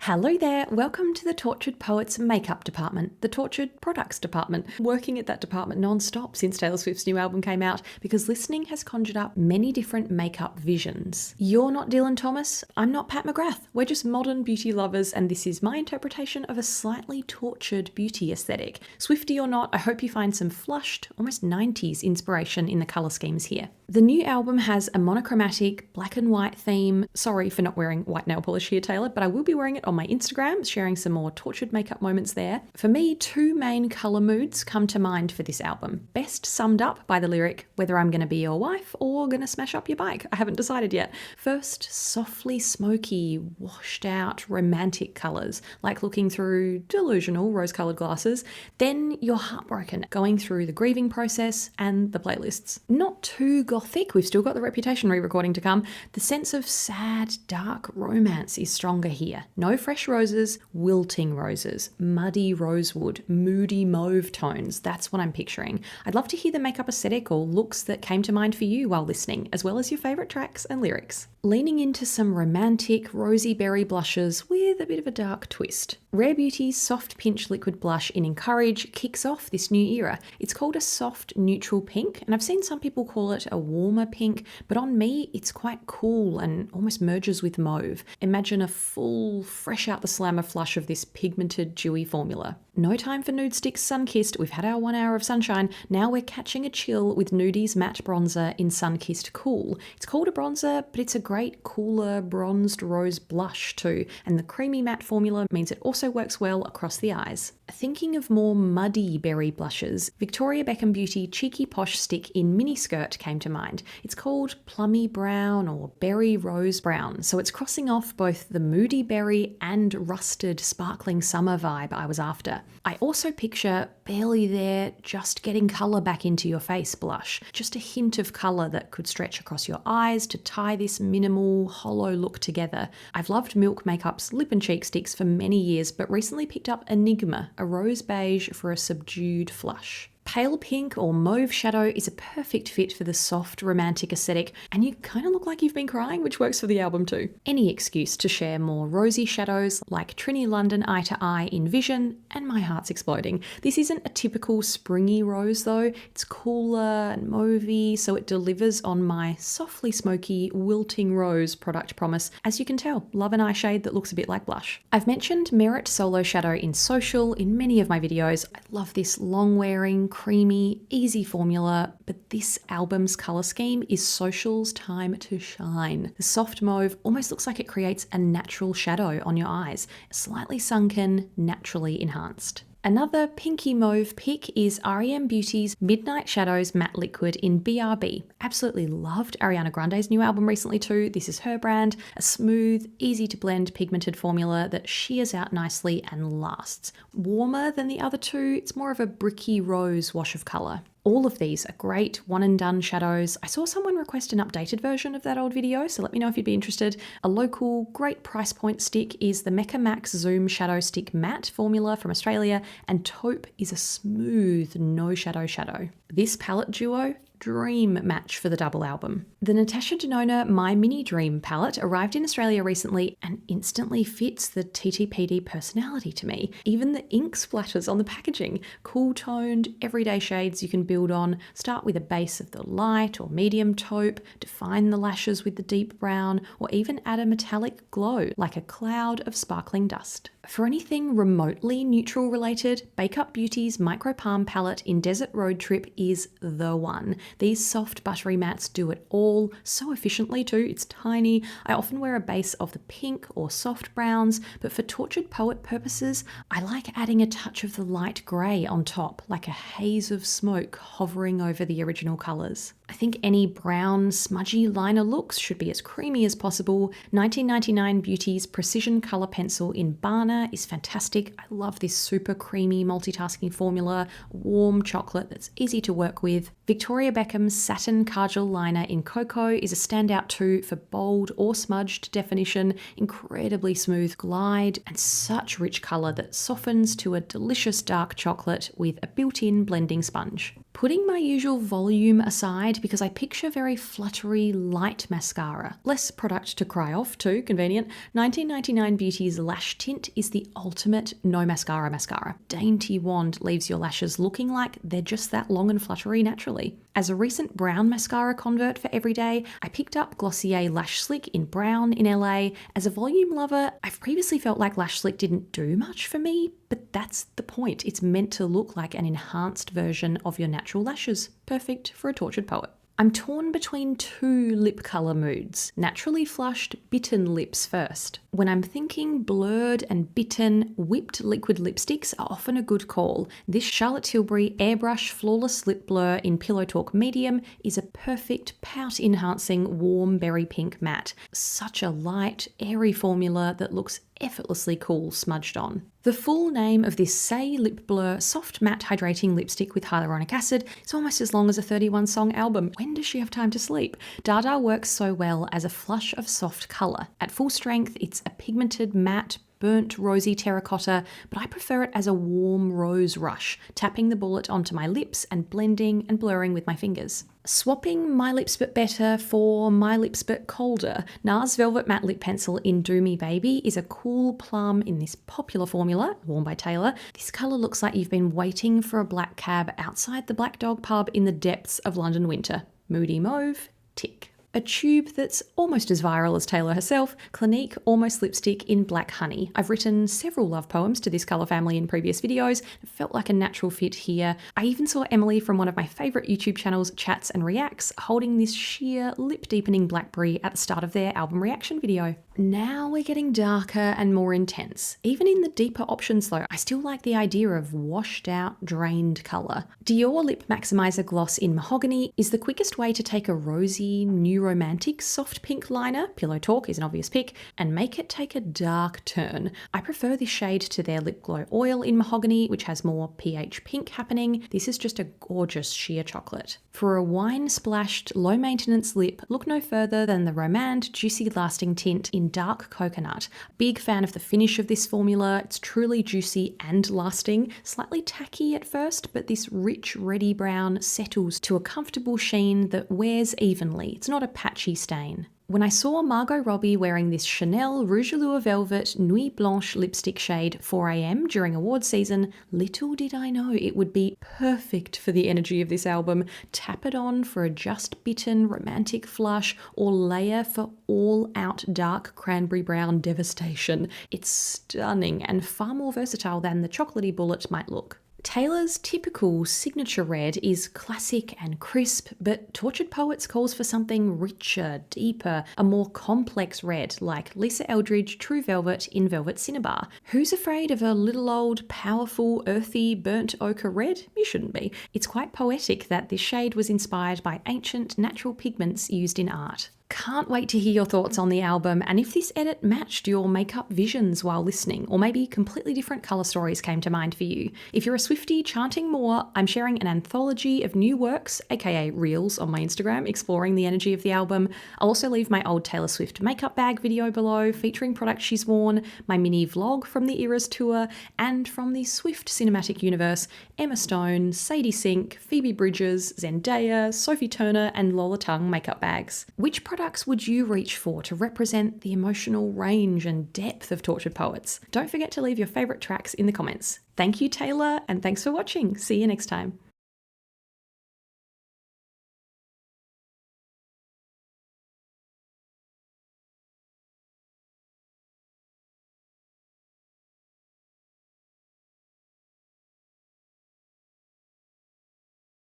Hello there, welcome to the Tortured Poets makeup department, the Tortured Products department. Working at that department non-stop since Taylor Swift's new album came out because listening has conjured up many different makeup visions. You're not Dylan Thomas, I'm not Pat McGrath. We're just modern beauty lovers and this is my interpretation of a slightly tortured beauty aesthetic. Swiftie or not, I hope you find some flushed, almost 90s inspiration in the colour schemes here. The new album has a monochromatic black and white theme. Sorry for not wearing white nail polish here, Taylor, but I will be wearing it on my Instagram, sharing some more tortured makeup moments there. For me, two main colour moods come to mind for this album. Best summed up by the lyric, whether I'm going to be your wife or going to smash up your bike. I haven't decided yet. First, softly smoky, washed out, romantic colours, like looking through delusional rose-coloured glasses. Then you're heartbroken, going through the grieving process and the playlists. Not too gothic, we've still got the Reputation re-recording to come. The sense of sad, dark romance is stronger here. No fresh roses, wilting roses, muddy rosewood, moody mauve tones. That's what I'm picturing. I'd love to hear the makeup aesthetic or looks that came to mind for you while listening, as well as your favourite tracks and lyrics. Leaning into some romantic rosy berry blushes with a bit of a dark twist. Rare Beauty's Soft Pinch Liquid Blush in Encourage kicks off this new era. It's called a soft neutral pink, and I've seen some people call it a warmer pink, but on me it's quite cool and almost merges with mauve. Imagine a full, fresh out the slammer flush of this pigmented, dewy formula. No time for Nude Sticks Sunkissed. We've had our 1 hour of sunshine. Now we're catching a chill with Nudi's matte bronzer in Sunkissed Cool. It's called a bronzer, but it's a great cooler bronzed rose blush too, and the creamy matte formula means it also works well across the eyes. Thinking of more muddy berry blushes, Victoria Beckham Beauty Cheeky Posh Stick in Mini Skirt came to mind. It's called Plummy Brown or Berry Rose Brown, so it's crossing off both the moody berry and rusted sparkling summer vibe I was after. I also picture barely there, just getting colour back into your face blush. Just a hint of colour that could stretch across your eyes to tie this minimal, hollow look together. I've loved Milk Makeup's lip and cheek sticks for many years, but recently picked up Enigma, a rose beige for a subdued flush. Pale pink or mauve shadow is a perfect fit for the soft, romantic aesthetic, and you kind of look like you've been crying, which works for the album too. Any excuse to share more rosy shadows like Trini London Eye to Eye in Vision, and my heart's exploding. This isn't a typical springy rose though, it's cooler and mauvey, so it delivers on my softly smoky, wilting rose product promise. As you can tell, love an eye shade that looks a bit like blush. I've mentioned Merit Solo Shadow in Social in many of my videos. I love this long-wearing, creamy, easy formula, but this album's colour scheme is Social's time to shine. The soft mauve almost looks like it creates a natural shadow on your eyes, slightly sunken, naturally enhanced. Another pinky mauve pick is REM Beauty's Midnight Shadows Matte Liquid in BRB. Absolutely loved Ariana Grande's new album recently too. This is her brand, a smooth, easy to blend pigmented formula that shears out nicely and lasts. Warmer than the other two, it's more of a bricky rose wash of colour. All of these are great one and done shadows. I saw someone request an updated version of that old video, so let me know if you'd be interested. A local great price point stick is the Mecca Max Zoom Shadow Stick Matte formula from Australia, and Taupe is a smooth no shadow shadow. This palette duo, dream match for the double album. The Natasha Denona My Mini Dream palette arrived in Australia recently and instantly fits the TTPD personality to me. Even the ink splatters on the packaging. Cool toned, everyday shades you can build on. Start with a base of the light or medium taupe, define the lashes with the deep brown, or even add a metallic glow like a cloud of sparkling dust. For anything remotely neutral related, Bake Up Beauty's Micro Palm palette in Desert Road Trip is the one. These soft buttery mattes do it all so efficiently too. It's tiny. I often wear a base of the pink or soft browns, but for Tortured Poet purposes, I like adding a touch of the light grey on top, like a haze of smoke hovering over the original colours. I think any brown, smudgy liner looks should be as creamy as possible. 1999 Beauty's Precision Colour Pencil in Barna is fantastic. I love this super creamy multitasking formula, warm chocolate that's easy to work with. Victoria Beckham's Satin Kajal Liner in Cocoa is a standout too for bold or smudged definition, incredibly smooth glide, and such rich colour that softens to a delicious dark chocolate with a built-in blending sponge. Putting my usual volume aside because I picture very fluttery, light mascara. Less product to cry off too, convenient. 1999 Beauty's Lash Tint is the ultimate no mascara mascara. Dainty wand leaves your lashes looking like they're just that long and fluttery naturally. As a recent brown mascara convert for everyday, I picked up Glossier Lash Slick in brown in LA. As a volume lover, I've previously felt like Lash Slick didn't do much for me, but that's the point. It's meant to look like an enhanced version of your natural lashes. Perfect for a tortured poet. I'm torn between two lip colour moods. Naturally flushed, bitten lips first. When I'm thinking blurred and bitten, whipped liquid lipsticks are often a good call. This Charlotte Tilbury Airbrush Flawless Lip Blur in Pillow Talk Medium is a perfect pout-enhancing warm berry pink matte. Such a light, airy formula that looks effortlessly cool smudged on. The full name of this Say Lip Blur Soft Matte Hydrating Lipstick with Hyaluronic Acid is almost as long as a 31-song album. When does she have time to sleep? Dada works so well as a flush of soft colour. At full strength, it's a pigmented matte, burnt rosy terracotta, but I prefer it as a warm rose rush, tapping the bullet onto my lips and blending and blurring with my fingers. Swapping My Lips But Better for My Lips But Colder, NARS Velvet Matte Lip Pencil in Do Me Baby is a cool plum in this popular formula, worn by Taylor. This colour looks like you've been waiting for a black cab outside the Black Dog pub in the depths of London winter. Moody Mauve, tick. A tube that's almost as viral as Taylor herself, Clinique Almost Lipstick in Black Honey. I've written several love poems to this colour family in previous videos. It felt like a natural fit here. I even saw Emily from one of my favourite YouTube channels, Chats and Reacts, holding this sheer lip-deepening blackberry at the start of their album reaction video. Now we're getting darker and more intense. Even in the deeper options though, I still like the idea of washed out, drained colour. Dior Lip Maximizer Gloss in Mahogany is the quickest way to take a rosy, new romantic soft pink liner, Pillow Talk is an obvious pick, and make it take a dark turn. I prefer this shade to their Lip Glow Oil in Mahogany, which has more pH pink happening. This is just a gorgeous sheer chocolate. For a wine-splashed, low-maintenance lip, look no further than the Romand Juicy Lasting Tint in Dark Coconut. Big fan of the finish of this formula. It's truly juicy and lasting. Slightly tacky at first, but this rich reddy brown settles to a comfortable sheen that wears evenly. It's not a patchy stain. When I saw Margot Robbie wearing this Chanel Rouge Allure Velvet Nuit Blanche lipstick shade 4am during awards season, little did I know it would be perfect for the energy of this album. Tap it on for a just bitten romantic flush or layer for all-out dark cranberry brown devastation. It's stunning and far more versatile than the chocolatey bullet might look. Taylor's typical signature red is classic and crisp, but Tortured Poets calls for something richer, deeper, a more complex red like Lisa Eldridge True Velvet in Velvet Cinnabar. Who's afraid of a little old, powerful, earthy, burnt ochre red? You shouldn't be. It's quite poetic that this shade was inspired by ancient natural pigments used in art. Can't wait to hear your thoughts on the album and if this edit matched your makeup visions while listening, or maybe completely different colour stories came to mind for you. If you're a Swiftie chanting more, I'm sharing an anthology of new works, aka reels, on my Instagram, exploring the energy of the album. I'll also leave my old Taylor Swift makeup bag video below, featuring products she's worn, my mini vlog from the Eras tour, and from the Swift cinematic universe, Emma Stone, Sadie Sink, Phoebe Bridgers, Zendaya, Sophie Turner, and Lola Tung makeup bags. Which products would you reach for to represent the emotional range and depth of Tortured Poets? Don't forget to leave your favourite tracks in the comments. Thank you, Taylor, and thanks for watching. See you next time.